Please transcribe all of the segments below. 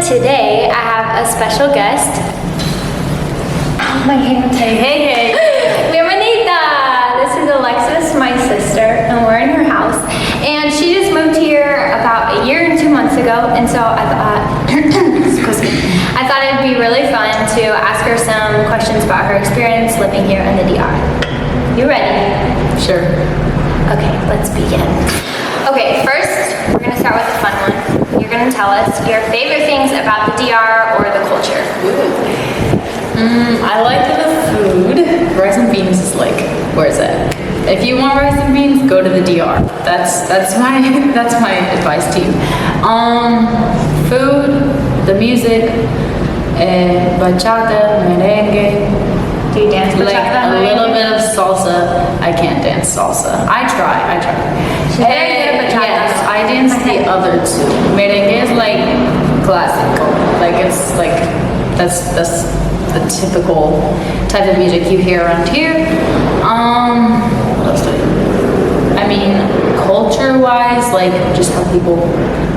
today I have a special guest. Oh, my hand. Hey. Hermanita! This is Alexis, my sister, and we're in her house. And she just moved here about a year and 2 months ago, and so I thought, excuse me, I thought it'd be really fun to ask her some questions about her experience living here in the DR. You ready? Sure. Okay, let's begin. Okay, first, we're gonna start with the fun one. You're gonna tell us your favorite things about the DR or the culture. I like the food. Rice and beans is like, where is it? If you want rice and beans, go to the DR. That's my advice to you. Food, the music, bachata, merengue. Do you dance bachata? Like a little bit of salsa. I can't dance salsa. I try. She's very good at bachata. Yes, I dance the other two. Merengue is like classical. Like it's like that's the typical type of music you hear around here. What else do I mean, culture-wise, like just how people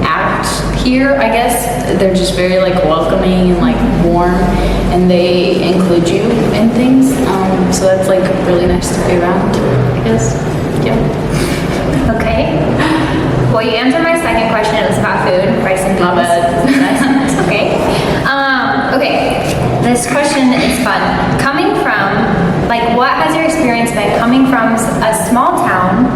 act here, I guess they're just very like welcoming and like warm, and they include you in things. So that's like really nice to be around, I guess. Yeah. Okay. Well, you answered my second question. It was about food, rice and beans. My bad. That's okay. Okay. This question is fun. Coming from, like, what has your experience been coming from a small town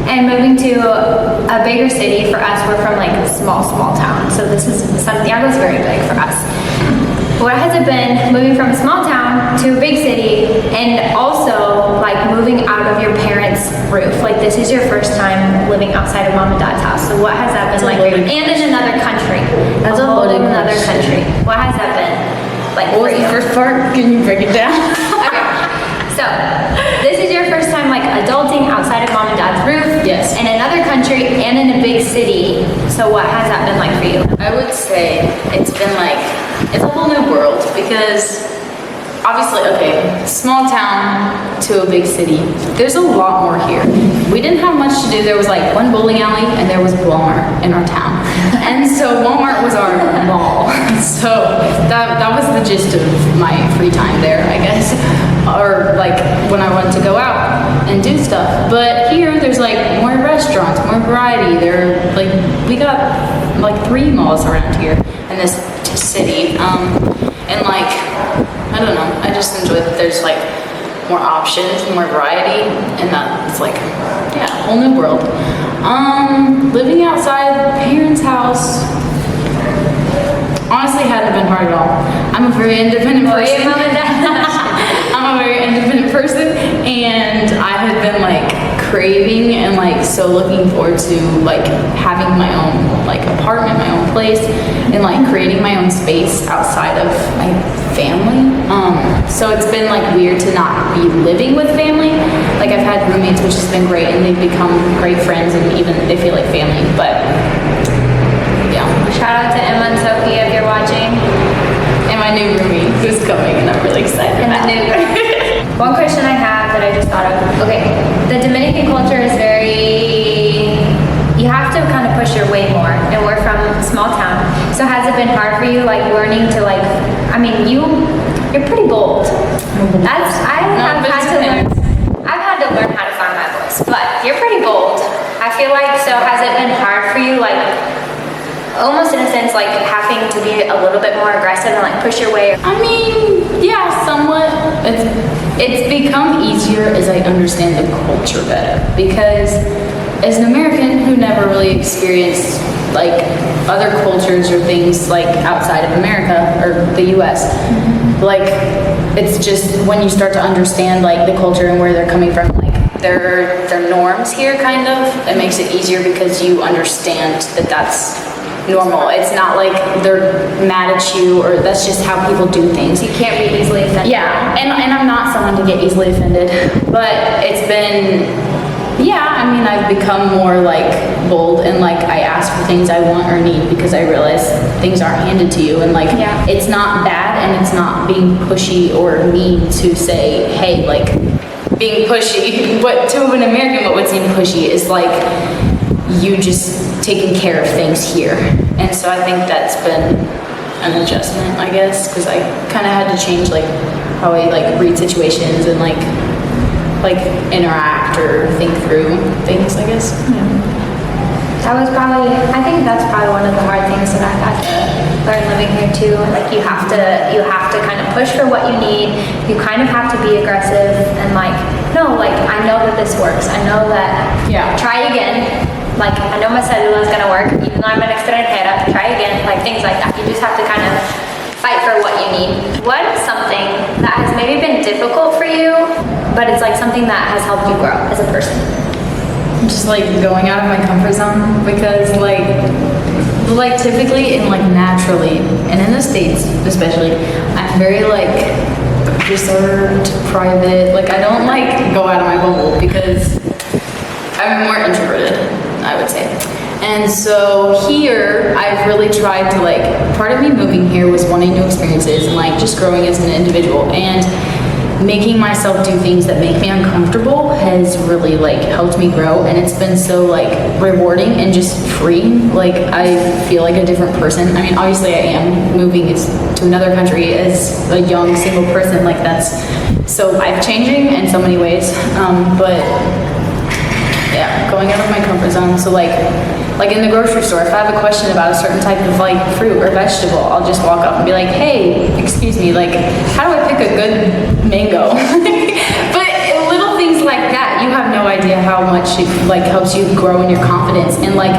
and moving to a bigger city? For us, we're from like a small town. So this is Santiago's very big for us. What has it been moving from a small town to a big city, and also like moving out of your parents' roof? Like, this is your first time living outside of mom and dad's house. So what has that been like for you? And in another country. That's a whole another country. What has that been like What for was you? the first part? Can you break it down? Okay. So, this is your first time like adulting outside of mom and dad's roof. Yes. In another country and in a big city. So what has that been like for you? I would say it's been like, it's a whole new world, because obviously, okay, small town to a big city, there's a lot more here. We didn't have much to do. There was like one bowling alley and there was Walmart in our town. And so Walmart was our mall. So that was the gist of my free time there, I guess. Or like when I wanted to go out and do stuff. But here there's like more restaurants, more variety. We got like 3 malls around here in this city. And like, I don't know, I just enjoy that there's like more options, more variety, and that it's like, yeah, a whole new world. Living outside parents' house honestly hadn't been hard at all. I'm a very independent person. I'm a very independent person, and I had been like craving and like so looking forward to like having my own like apartment, my own place, and like creating my own space outside of my family. So it's been like weird to not be living with family. Like, I've had roommates, which has been great, and they've become great friends, and even they feel like family. But yeah. Shout out to Emma and Sophie if you're watching. And my new roomie who's coming, and I'm really excited about it. One question I have that I just thought of. Okay, the Dominican culture is very, you have to kind of push your way more, and we're from a small town. So has it been hard for you, like learning to like, I mean, you're pretty bold. I've had to learn how to find my voice, but you're pretty bold. I feel like, so has it been hard for you, like almost in a sense like having to be a little bit more aggressive and like push your way? I mean, yeah, somewhat. It's become easier as I understand the culture better, because as an American who never really experienced like other cultures or things like outside of America or the US, like it's just when you start to understand like the culture and where they're coming from, like their norms here, kind of, it makes it easier because you understand that that's normal. It's not like they're mad at you, or that's just how people do things. You can't be easily offended. Yeah, and I'm not someone to get easily offended, but it's been, yeah, I mean, I've become more like bold, and like I ask for things I want or need because I realize things aren't handed to you, and like it's not bad, and it's not being pushy or mean to say, hey, like being pushy. But to an American, what would seem pushy is like you just taking care of things here. And so I think that's been an adjustment, I guess, because I kind of had to change like how I like read situations and like interact or think through things, I guess. That was probably, I think that's probably one of the hard things that I've had to learn living here too. Like you have to kind of push for what you need. You kind of have to be aggressive and like, no, like I know that this works. I know that, try again. Like I know my cellula is gonna work, even though I'm an extranjera, try again, like things like that. You just have to kind of fight for what you need. What is something that has maybe been difficult for you, but it's like something that has helped you grow as a person? Just like going out of my comfort zone, because like typically and like naturally, and in the States especially, I'm very like reserved, private. Like I don't like go out of my bubble because I'm more introverted, I would say. And so here, I've really tried to like, part of me moving here was wanting new experiences and like just growing as an individual, and making myself do things that make me uncomfortable has really like helped me grow, and it's been so like rewarding and just freeing. Like I feel like a different person. I mean, obviously I am moving to another country as a young single person, like that's so life-changing in so many ways. But yeah, going out of my comfort zone. So like in the grocery store, if I have a question about a certain type of like fruit or vegetable, I'll just walk up and be like, hey, excuse me, like how do I pick a good mango? But little things like that, you have no idea how much it like helps you grow in your confidence, and like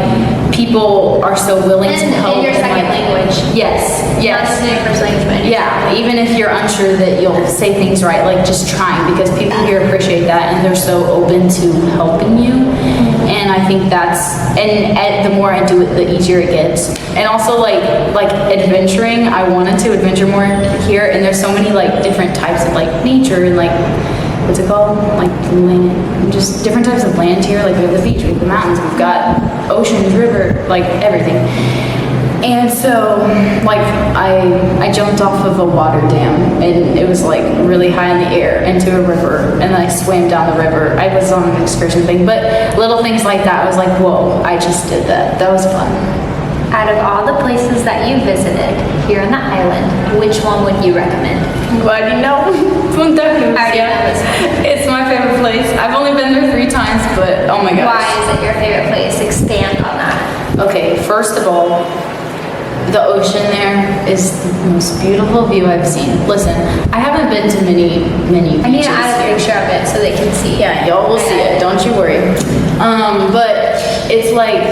people are so willing to help. In your second language. Yes. Not just in your first language. Yeah, even if you're unsure that you'll say things right, like just trying, because people here appreciate that and they're so open to helping you. And I think that's, and the more I do it, the easier it gets. And also like adventuring, I wanted to adventure more here, and there's so many like different types of like nature and like, what's it called? Like land, just different types of land here. Like we have the beach, we have the mountains, we've got oceans, river, like everything. And so, like, I jumped off of a water dam, and it was like really high in the air into a river, and I swam down the river. I was on an excursion thing, but little things like that, I was like, whoa, I just did that. That was fun. Out of all the places that you visited here on the island, which one would you recommend? Well, you know, Punta Lucia. It's my favorite place. I've only been there 3 times, but oh my gosh. Why is it your favorite place? Expand on that. Okay, first of all, the ocean there is the most beautiful view I've seen. Listen, I haven't been to many beaches. I need to add a picture of it so they can see. Yeah, y'all will see it. Don't you worry. But it's like,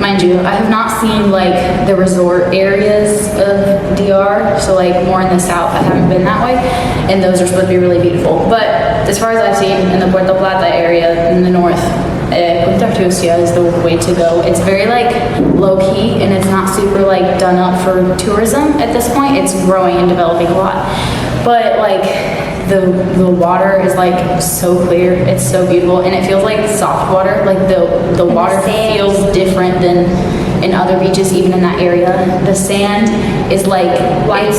mind you, I have not seen like the resort areas of DR, so like more in the south. I haven't been that way, and those are supposed to be really beautiful. But as far as I've seen in the Puerto Plata area in the north, Punta Lucia is the way to go. It's very like low key, and it's not super like done up for tourism at this point. It's growing and developing a lot, but like the water is like so clear. It's so beautiful, and it feels like soft water. Like the water feels different than in other beaches, even in that area. The sand is like white,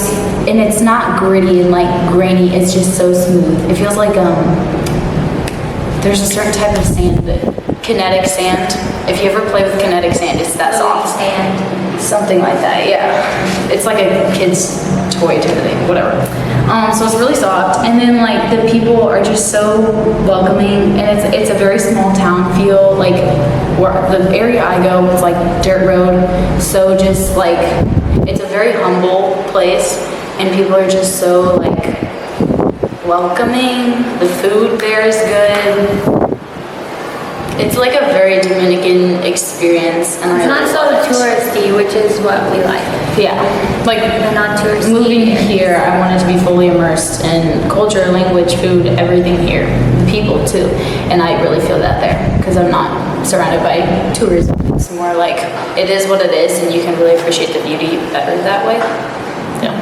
and it's not gritty and like grainy. It's just so smooth. It feels like there's a certain type of sand, kinetic sand. If you ever play with kinetic sand, it's that soft sand. Something like that, yeah. It's like a kid's toy type of thing, whatever. So it's really soft, and then like the people are just so welcoming, and it's a very small town feel. Like where the area I go, it's like dirt road, so just like it's a very humble place, and people are just so like welcoming. The food there is good. It's like a very Dominican experience, and it's not so touristy, which is what we like. Yeah, like the non-touristy. Moving here, I wanted to be fully immersed in culture, language, food, everything here, people too, and I really feel that there because I'm not surrounded by tourism. It's more like it is what it is, and you can really appreciate the beauty better that way. Yeah,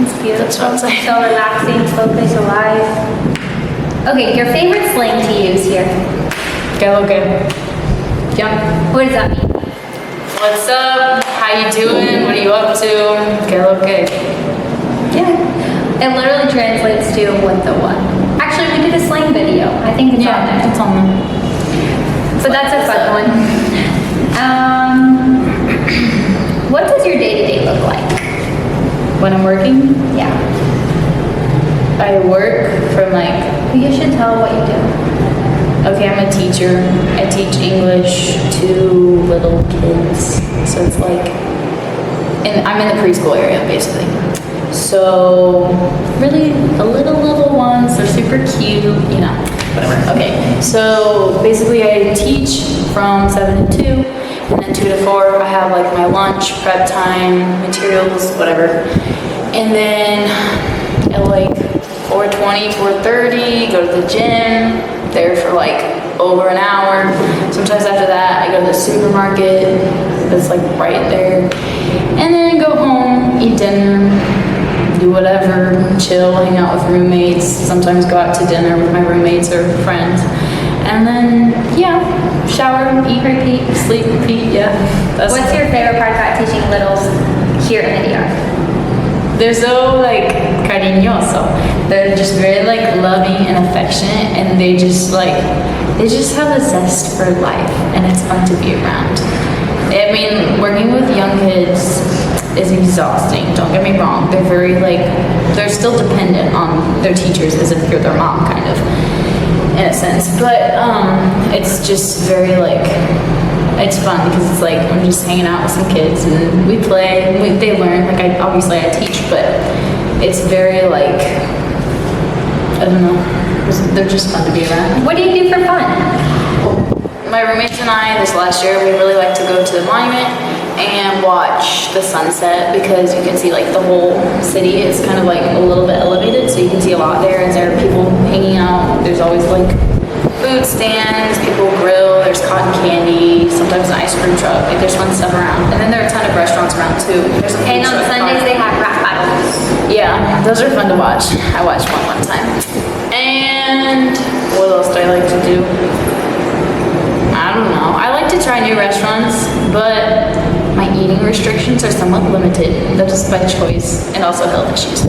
it's beautiful. That's what I'm saying. So relaxing, slow pace of life. Okay, your favorite slang to use here? Okay. Yeah. What does that mean? What's up? How you doing? What are you up to? Okay. Yeah. It literally translates to what the what. Actually, we did a slang video. I think it's on there. It's on there. But that's a fun one. What does your day-to-day look like? When I'm working, Yeah. I work from like, You should tell what you do. okay, I'm a teacher. I teach English to little kids. So it's like, and I'm in the preschool area basically. So really the little ones, they're super cute, you know, whatever. Okay, so basically I teach from 7 to 2, and then 2 to 4 I have like my lunch, prep time, materials, whatever. And then at like 4:20, 4:30, go to the gym, there for like over an hour. Sometimes after that I go to the supermarket that's like right there. And then go home, eat dinner, do whatever, chill, hang out with roommates, sometimes go out to dinner with my roommates or friends. And then, yeah, shower, eat, repeat, sleep, repeat, yeah. What's your favorite part about teaching littles here in the DR? They're so like cariñoso. They're just very like loving and affectionate, and they just have a zest for life, and it's fun to be around. I mean, working with young kids is exhausting, don't get me wrong. They're very like, they're still dependent on their teachers as if you're their mom, kind of, in a sense. But it's just very like, it's fun because it's like I'm just hanging out with some kids and we play, they learn. Like obviously I teach, but it's very like, I don't know, they're just fun to be around. What do you do for fun? My roommates and I, this last year, we really like to go to the monument and watch the sunset because you can see like the whole city. It's kind of like a little bit elevated, so you can see a lot there, and there are people hanging out. There's always like food stands, people grill, there's cotton candy, sometimes an ice cream truck. Like there's fun stuff around. And then there are a ton of restaurants around too. There's a And food on truck Sundays park. they have rap battles. Yeah, those are fun to watch. I watched one time. And what else do I like to do? I don't know. I like to try new restaurants, but my eating restrictions are somewhat limited. That is by choice and also health issues.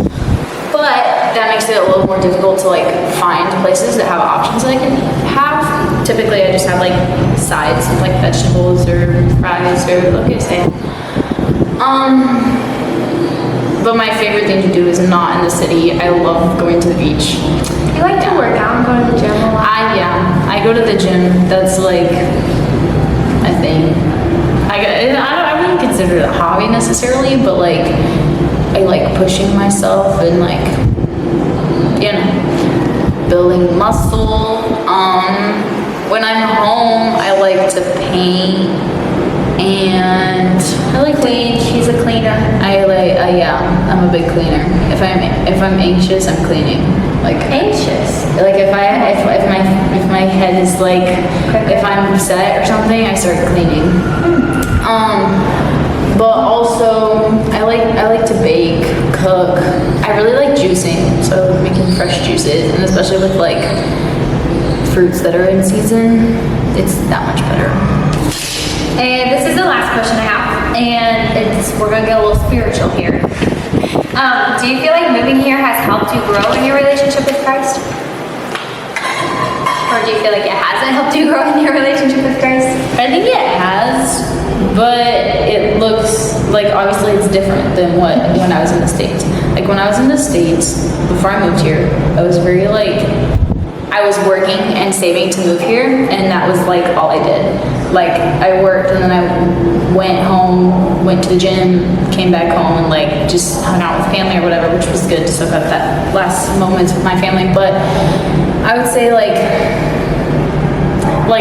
But that makes it a little more difficult to like find places that have options that I can have. Typically, I just have like sides like vegetables or fries or okay, say. But my favorite thing to do is not in the city. I love going to the beach. You like to work out and go to the gym a lot? I go to the gym. That's like a thing. I wouldn't consider it a hobby necessarily, but like I like pushing myself and like, you know, building muscle. When I'm home, I like to paint and I like Clean. She's a cleaner. yeah, I'm a big cleaner. If I'm anxious, I'm cleaning. Like Anxious. Like if my head is like, if I'm upset or something, I start cleaning. But also I like to bake, cook. I really like juicing, so I like making fresh juices, and especially with like fruits that are in season, it's that much better. And this is the last question I have, and we're gonna get a little spiritual here. Do you feel like moving here has helped you grow in your relationship with Christ? Or do you feel like it hasn't helped you grow in your relationship with Christ? I think it has, but it looks like obviously it's different than when I was in the States. Like when I was in the States, before I moved here, I was very like, I was working and saving to move here, and that was like all I did. Like I worked and then I went home, went to the gym, came back home and like just hung out with family or whatever, which was good to soak up that last moments with my family. But I would say like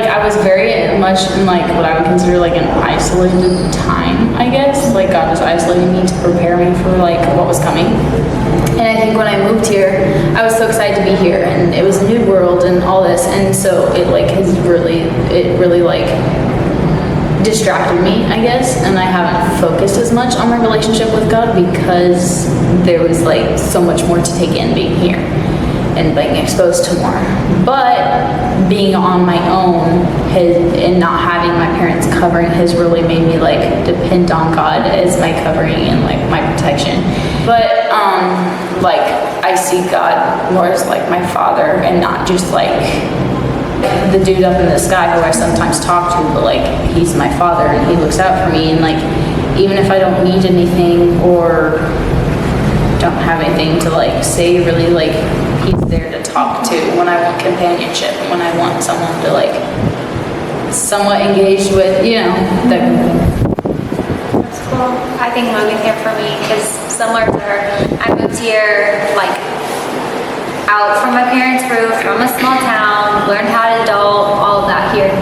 I was very much in like what I would consider like an isolated time, I guess. Like God was isolating me to prepare me for like what was coming. And I think when I moved here, I was so excited to be here, and it was a new world and all this, and so it like it really like distracted me, I guess, and I haven't focused as much on my relationship with God because there was like so much more to take in being here and being exposed to more. But being on my own and not having my parents covering has really made me like depend on God as my covering and like my protection. But like I see God more as like my father and not just like the dude up in the sky who I sometimes talk to, but like he's my father and he looks out for me, and like even if I don't need anything or don't have anything to like say, really, like he's there to talk to when I want companionship, when I want someone to like somewhat engage with, you know, that kind of thing. That's cool. I think moving here for me, because similar to her, I moved here like out from my parents' roof, from a small town, learned how to adult, all of that here.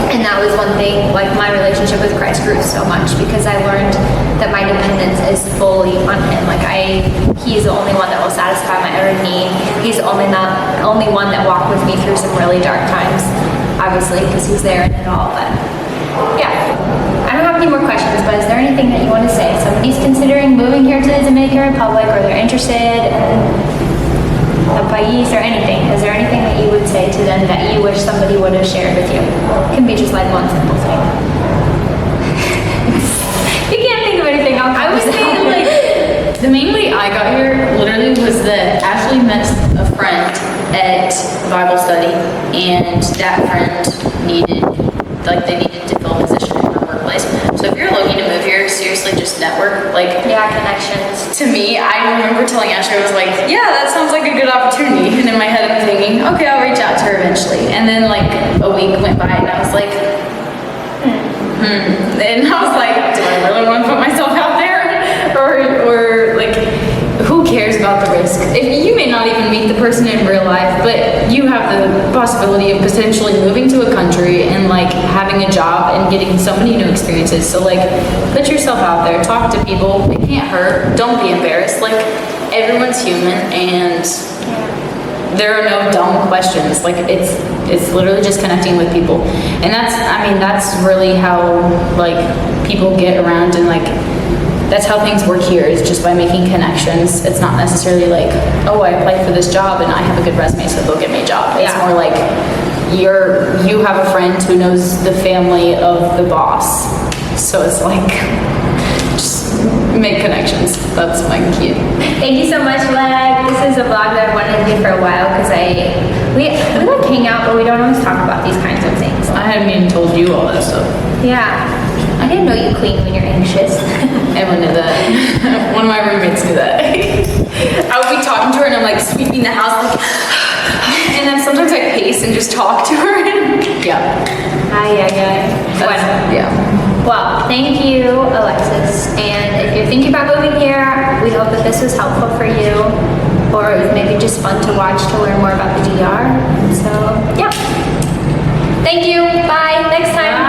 And that was one thing, like my relationship with Christ grew so much because I learned that my dependence is fully on him. Like he's the only one that will satisfy my every need. He's the only one that walked with me through some really dark times, obviously, because he's there in it all. But yeah, I don't have any more questions, but is there anything that you want to say? Somebody's considering moving here to the Dominican Republic, or they're interested in a país or anything. Is there anything that you would say to them that you wish somebody would have shared with you? It can be just like one simple thing. You can't think of anything else. I would say like the main way I got here literally was that Ashley met a friend at Bible study, and that friend needed to fill a position in her workplace. So if you're looking to move here, seriously, just network. Like, yeah, connections. To me, I remember telling Ashley, I was like, yeah, that sounds like a good opportunity. And in my head, I'm thinking, okay, I'll reach out to her eventually. And then like a week went by, and I was like, And I was like, do I really want to put myself out there? Or like, who cares about the risk? If you may not even meet the person in real life, but you have the possibility of potentially moving to a country and like having a job and getting so many new experiences. So like, put yourself out there, talk to people. It can't hurt. Don't be embarrassed. Like, everyone's human, and there are no dumb questions. Like, it's literally just connecting with people. And that's really how like people get around, and like that's how things work here, is just by making connections. It's not necessarily like, oh, I applied for this job and I have a good resume, so they'll get me a job. It's more like you have a friend who knows the family of the boss. So it's like, just make connections. That's my key. Thank you so much, Leg. This is a vlog that I wanted to do for a while because we like hang out, but we don't always talk about these kinds of things. I hadn't even told you all that stuff. Yeah. I didn't know you clean when you're anxious. Everyone knew that. One of my roommates knew that. I would be talking to her and I'm like sweeping the house, like, and then sometimes I pace and just talk to her. Yeah. Yeah. Well, thank you, Alexis. And if you're thinking about moving here, we hope that this was helpful for you, or it was maybe just fun to watch to learn more about the DR. So, yeah. Thank you. Bye. Next time.